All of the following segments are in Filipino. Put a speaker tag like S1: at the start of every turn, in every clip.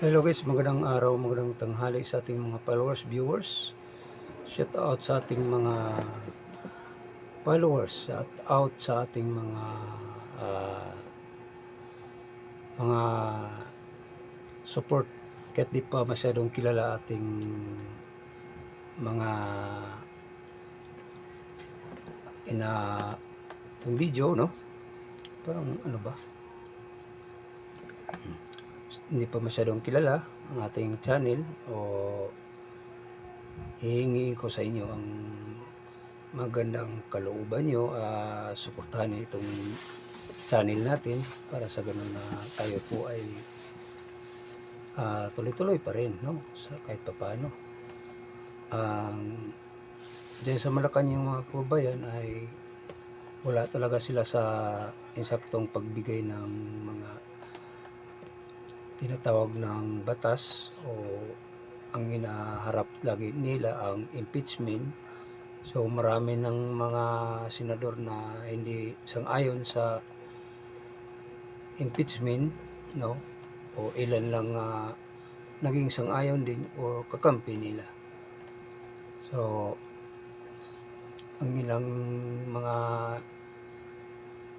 S1: Hello guys, magandang araw, magandang tanghali sa ating mga followers, viewers. Shout out sa ating mga followers, shout out sa ating ah, mga support kahit di pa masyadong kilala ating mga ina itong video, no? Parang ano ba? Hindi pa masyadong kilala ang ating channel o hihingiin ko sa inyo ang magandang kalooban nyo, suportahan nyo itong channel natin para sa ganun na tayo po ay tuloy-tuloy pa rin, no? Sa kahit papaano. Diyan sa Malacanang mga kababayan ay wala talaga sila sa insaktong pagbigay ng mga tinatawag ng batas o ang hinaharap lagi nila ang impeachment. So marami ng mga senador na hindi sang-ayon sa impeachment, no? O ilan lang naging sang-ayon din o kakampi nila. So ang ilang mga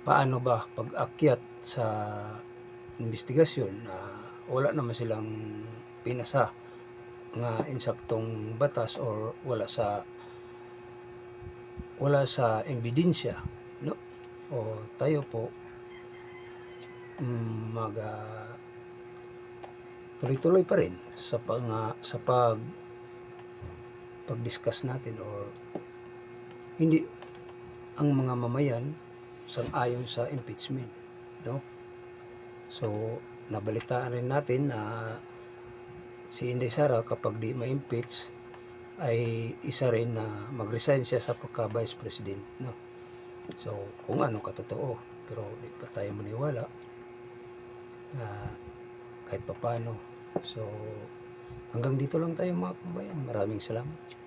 S1: paano ba pag-akyat sa investigasyon na wala naman silang pinasa nga insaktong batas or wala sa ebidensya, no? O tayo po mag tuloy-tuloy pa rin sa pag-discuss natin or hindi ang mga mamayan sang-ayon sa impeachment, no? So nabalitaan rin natin na si Inday Sara kapag di ma-impeach ay isa rin na mag-resign siya sa pagka-vice president, no? So kung ano katotoo, pero di pa tayo maniwala kahit papaano. So hanggang dito lang tayo mga kabayan. Maraming salamat.